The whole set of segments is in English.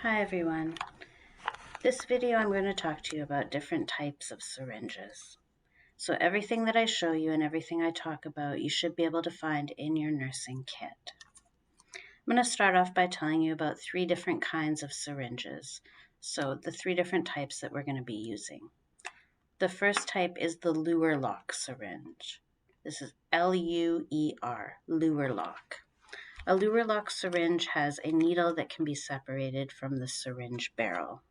Hi everyone. This video I'm going to talk to you about different types of syringes. So everything that I show you and everything I talk about you should be able to find in your nursing kit. I'm going to start off by telling you about 3 different kinds of syringes. So the 3 different types that we're going to be using. The first type is the Luer lock syringe. This is L-U-E-R, Luer lock. A Luer lock syringe has a needle that can be separated from the syringe barrel.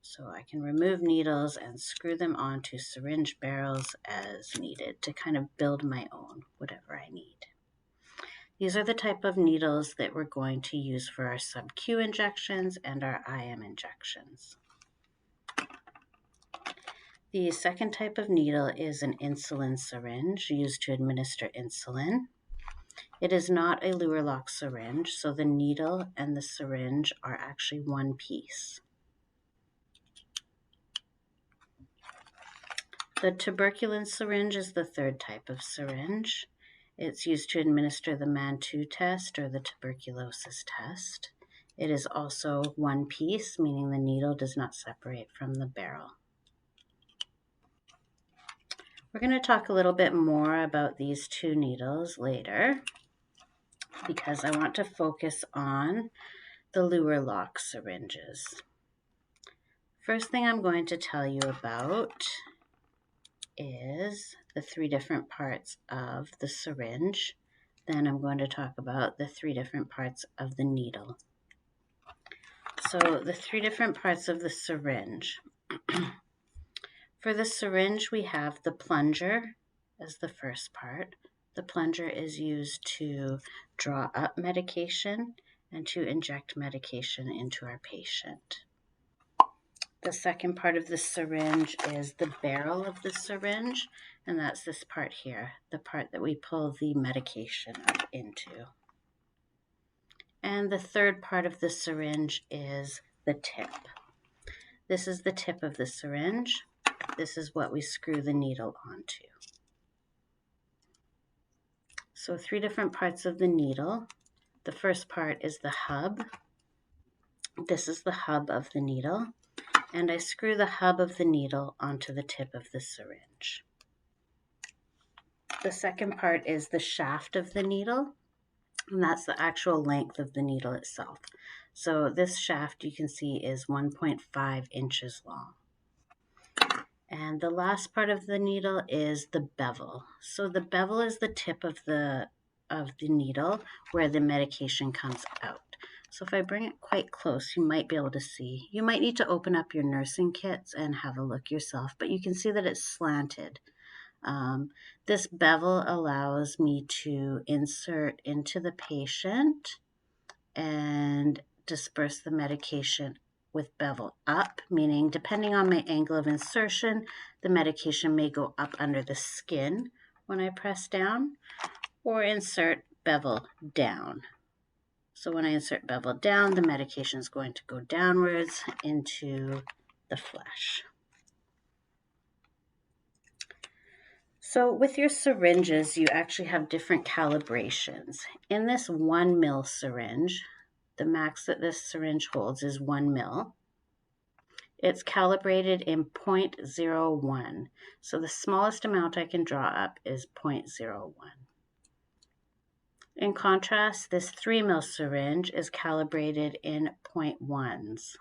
So I can remove needles and screw them onto syringe barrels as needed to kind of build my own, whatever I need. These are the type of needles that we're going to use for our sub-Q injections and our IM injections. The second type of needle is an insulin syringe used to administer insulin. It is not a Luer lock syringe, so the needle and the syringe are actually one piece. The tuberculin syringe is the third type of syringe. It's used to administer the Mantoux test or the tuberculosis test. It is also one piece, meaning the needle does not separate from the barrel. We're going to talk a little bit more about these 2 needles later because I want to focus on the Luer lock syringes. First thing I'm going to tell you about is the 3 different parts of the syringe. Then I'm going to talk about the 3 different parts of the needle. So the 3 different parts of the syringe. For the syringe, we have the plunger as the first part. The plunger is used to draw up medication and to inject medication into our patient. The second part of the syringe is the barrel of the syringe, and that's this part here, the part that we pull the medication up into. And the third part of the syringe is the tip. This is the tip of the syringe. This is what we screw the needle onto. So 3 different parts of the needle. The first part is the hub. This is the hub of the needle. And I screw the hub of the needle onto the tip of the syringe. The second part is the shaft of the needle, and that's the actual length of the needle itself. So this shaft you can see is 1.5 inches long. And the last part of the needle is the bevel. So the bevel is the tip of the needle where the medication comes out. So if I bring it quite close, you might be able to see. You might need to open up your nursing kits and have a look yourself, but you can see that it's slanted. This bevel allows me to insert into the patient and disperse the medication with bevel up, meaning depending on my angle of insertion, the medication may go up under the skin when I press down, or insert bevel down. So when I insert bevel down, the medication is going to go downwards into the flesh. So with your syringes, you actually have different calibrations. In this 1 ml syringe, the max that this syringe holds is 1 ml. It's calibrated in 0.01. So the smallest amount I can draw up is 0.01. In contrast, this 3 ml syringe is calibrated in 0.1s.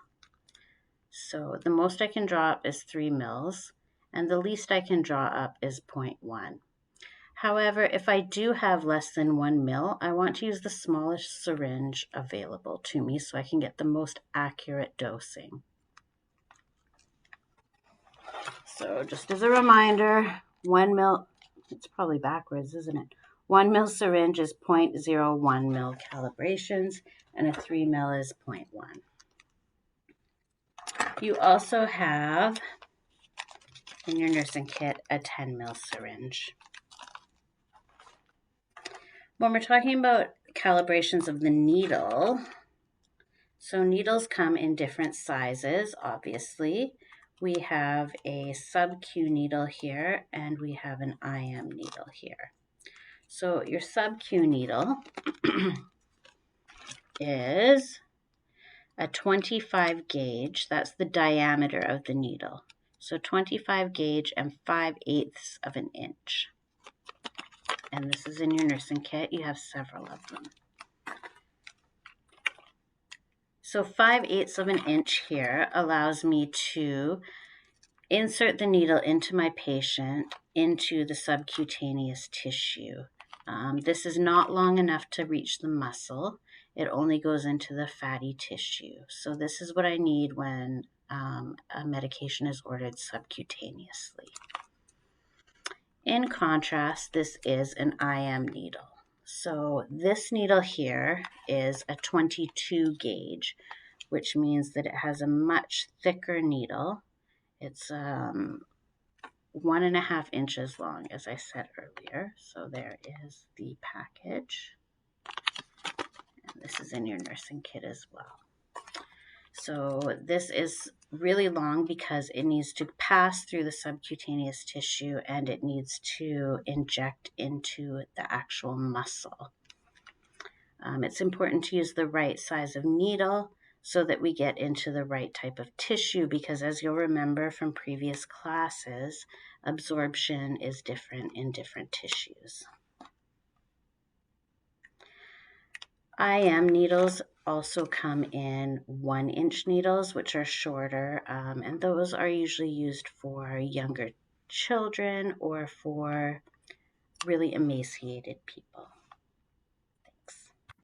So the most I can draw up is 3 mils, and the least I can draw up is 0.1. However, if I do have less than 1 mil, I want to use the smallest syringe available to me so I can get the most accurate dosing. So just as a reminder, 1 mil, it's probably backwards, isn't it? 1 mil syringe is 0.01 mil calibrations, and a 3 mil is 0.1. You also have in your nursing kit a 10 mil syringe. When we're talking about calibrations of the needle, so needles come in different sizes, obviously. We have a sub-Q needle here, and we have an IM needle here. So your sub-Q needle is a 25 gauge, that's the diameter of the needle. So 25 gauge and 5/8 of an inch. And this is in your nursing kit. You have several of them. So 5/8 of an inch here allows me to insert the needle into my patient, into the subcutaneous tissue. This is not long enough to reach the muscle. It only goes into the fatty tissue. So this is what I need when a medication is ordered subcutaneously. In contrast, this is an IM needle. So this needle here is a 22 gauge, which means that it has a much thicker needle. It's 1.5 inches long, as I said earlier. So there is the package. And this is in your nursing kit as well. So this is really long because it needs to pass through the subcutaneous tissue and it needs to inject into the actual muscle. It's important to use the right size of needle so that we get into the right type of tissue, because as you'll remember from previous classes, absorption is different in different tissues. IM needles also come in 1-inch needles, which are shorter, and those are usually used for younger children or for really emaciated people.